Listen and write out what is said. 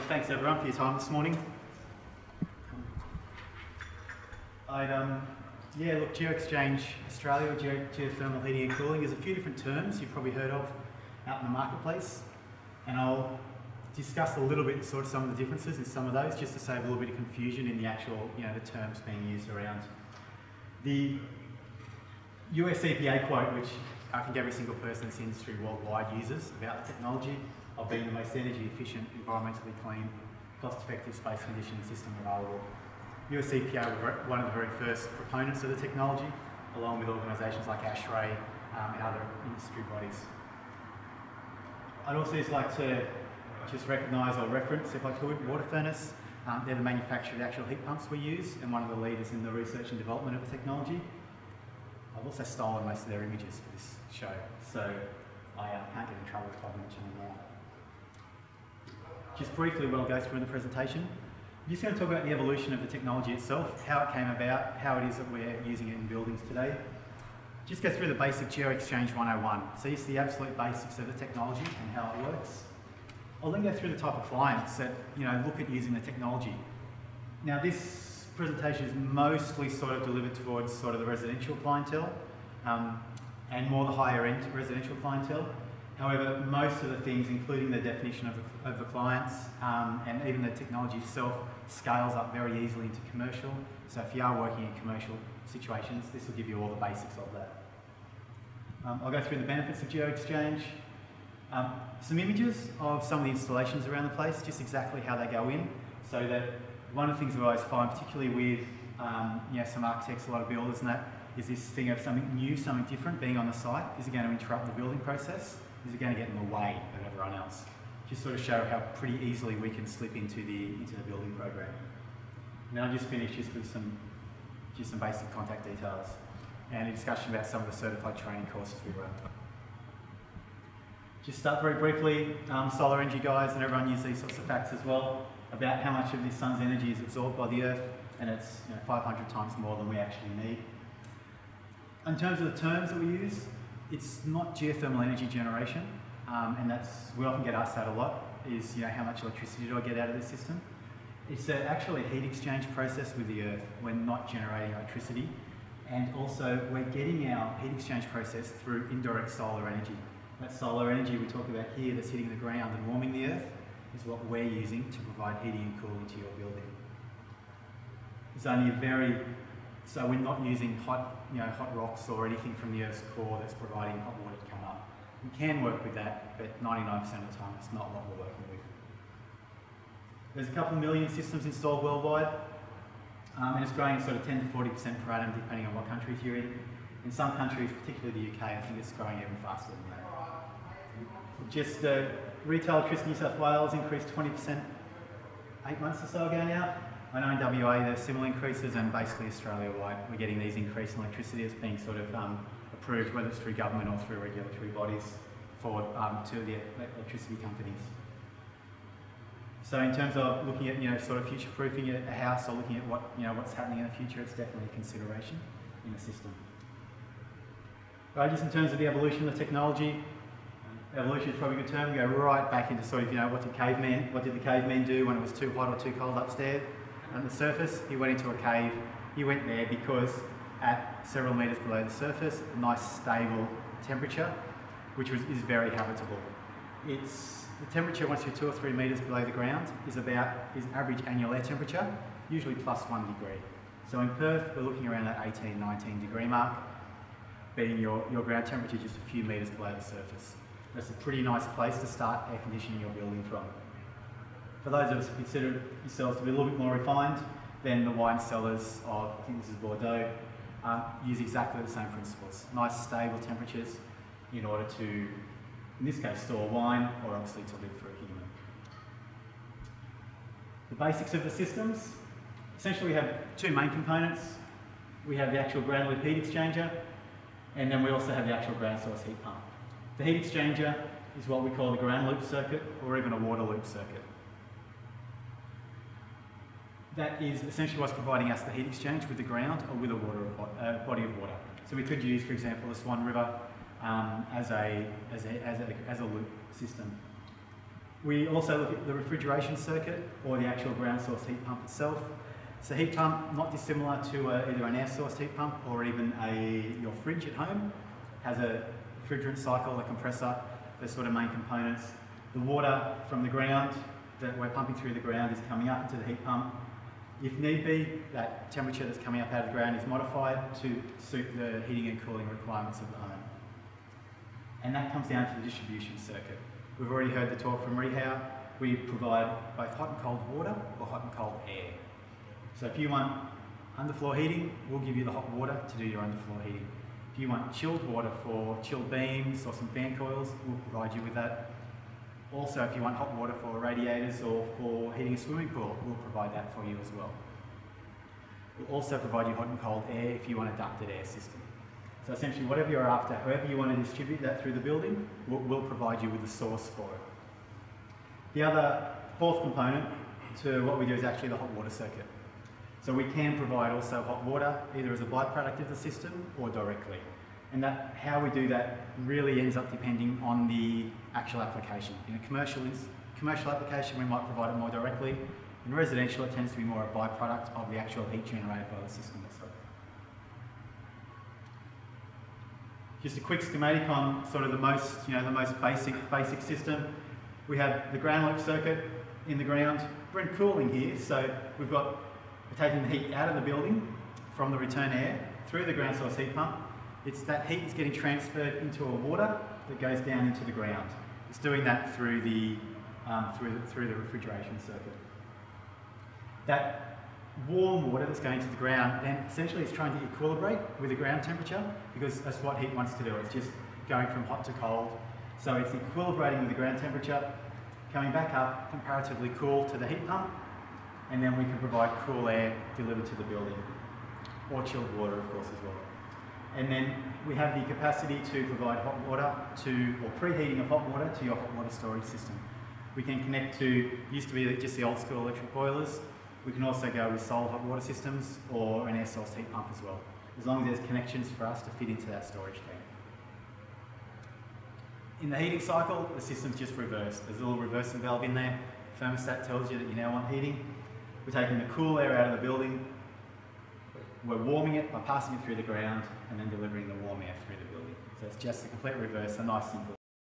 thanks everyone for your time this morning. Look, Geo-Exchange Australia, or geothermal heating and cooling, there's a few different terms you've probably heard of out in the marketplace, and I'll discuss a little bit sort of some of the differences in some of those, just to save a little bit of confusion in the actual, the terms being used around. The US EPA quote, which I think every single person in this industry worldwide uses about the technology of being the most energy efficient, environmentally clean, cost-effective space conditioning system available. US EPA were one of the very first proponents of the technology, along with organisations like ASHRAE and other industry bodies. I'd also just like to recognise or reference, if I could, Water Furnace. They're the manufacturer of the actual heat pumps we use and one of the leaders in the research and development of the technology. I've also stolen most of their images for this show, so I can't get in trouble if I mention them now. Just briefly, we'll go through the presentation. I'm just going to talk about the evolution of the technology itself, how it came about, how it is that we're using it in buildings today. Just go through the basic Geo-Exchange 101. So this is the absolute basics of the technology and how it works. I'll then go through the type of clients that look at using the technology. Now this presentation is mostly sort of delivered towards sort of the residential clientele and more the higher end residential clientele. However, most of the things, including the definition of the clients and even the technology itself, scales up very easily into commercial. So if you are working in commercial situations, this will give you all the basics of that. I'll go through the benefits of Geo-Exchange. Some images of some of the installations around the place, just exactly how they go in. So that one of the things that I always find, particularly with some architects, a lot of builders and that, is this thing of something new, something different being on the site. Is it going to interrupt the building process? Is it going to get in the way of everyone else? Just sort of show how pretty easily we can slip into the building program. And then I'll just finish just with some basic contact details and a discussion about some of the certified training courses we run. Just start very briefly, solar energy guys and everyone use these sorts of facts as well about how much of the sun's energy is absorbed by the earth, and it's 500 times more than we actually need. In terms of the terms that we use, it's not geothermal energy generation, and we often get asked that a lot, is how much electricity do I get out of the system? It's actually a heat exchange process with the earth. We're not generating electricity, and also we're getting our heat exchange process through indirect solar energy. That solar energy we talk about here that's hitting the ground and warming the earth is what we're using to provide heating and cooling to your building. It's only so we're not using hot rocks or anything from the Earth's core that's providing hot water to come up. We can work with that, but 99% of the time it's not what we're working with. There's a couple million systems installed worldwide, and it's growing sort of 10 to 40% per annum depending on what countries you're in. In some countries, particularly the UK, I think it's growing even faster than that. Just retail electricity in New South Wales increased 20% 8 months or so ago now. I know in WA there's similar increases, and basically Australia-wide we're getting these increases in electricity as being sort of approved, whether it's through government or through regulatory bodies to the electricity companies. So in terms of looking at sort of future-proofing a house or looking at what's happening in the future, it's definitely a consideration in the system. Right, just in terms of the evolution of the technology, evolution is probably a good term. We go right back into sort of what did the caveman do when it was too hot or too cold upstairs on the surface? He went into a cave. He went there because at several metres below the surface, a nice stable temperature, which is very habitable. The temperature once you're 2 or 3 metres below the ground is average annual air temperature, usually plus 1 degree. So in Perth, we're looking around that 18, 19 degree mark, being your ground temperature just a few metres below the surface. That's a pretty nice place to start air conditioning your building from. For those of us who consider yourselves to be a little bit more refined, then the wine cellars of, I think this is Bordeaux, use exactly the same principles. Nice stable temperatures in order to, in this case, store wine, or obviously to live for a human. The basics of the systems. Essentially we have 2 main components. We have the actual ground loop heat exchanger, and then we also have the actual ground source heat pump. The heat exchanger is what we call the ground loop circuit, or even a water loop circuit. That is essentially what's providing us the heat exchange with the ground or with a body of water. So we could use, for example, the Swan River as a loop system. We also look at the refrigeration circuit or the actual ground source heat pump itself. So heat pump, not dissimilar to either an air source heat pump or even your fridge at home, has a refrigerant cycle, a compressor, those sort of main components. The water from the ground that we're pumping through the ground is coming up into the heat pump. If need be, that temperature that's coming up out of the ground is modified to suit the heating and cooling requirements of the home. And that comes down to the distribution circuit. We've already heard the talk from Rehau. We provide both hot and cold water or hot and cold air. So if you want underfloor heating, we'll give you the hot water to do your underfloor heating. If you want chilled water for chilled beams or some fan coils, we'll provide you with that. Also, if you want hot water for radiators or for heating a swimming pool, we'll provide that for you as well. We'll also provide you hot and cold air if you want a ducted air system. So essentially, whatever you're after, however you want to distribute that through the building, we'll provide you with the source for it. The other fourth component to what we do is actually the hot water circuit. So we can provide also hot water, either as a byproduct of the system or directly. And how we do that really ends up depending on the actual application. In a commercial application, we might provide it more directly. In residential, it tends to be more a byproduct of the actual heat generated by the system itself. Just a quick schematic on sort of the most basic system. We have the ground loop circuit in the ground. We're in cooling here, so we're taking the heat out of the building from the return air through the ground source heat pump. That heat is getting transferred into a water that goes down into the ground. It's doing that through the refrigeration circuit. That warm water that's going to the ground then essentially is trying to equilibrate with the ground temperature, because that's what heat wants to do. It's just going from hot to cold. So it's equilibrating with the ground temperature, coming back up comparatively cool to the heat pump, and then we can provide cool air delivered to the building, or chilled water of course as well. And then we have the capacity to provide hot water or preheating of hot water to your hot water storage system. We can connect to, used to be just the old school electric boilers. We can also go with solar hot water systems or an air source heat pump as well, as long as there's connections for us to fit into that storage tank. In the heating cycle, the system's just reversed. There's a little reversing valve in there. Thermostat tells you that you now want heating. We're taking the cool air out of the building. We're warming it by passing it through the ground and then delivering the warm air through the building. So it's just a complete reverse, a nice simple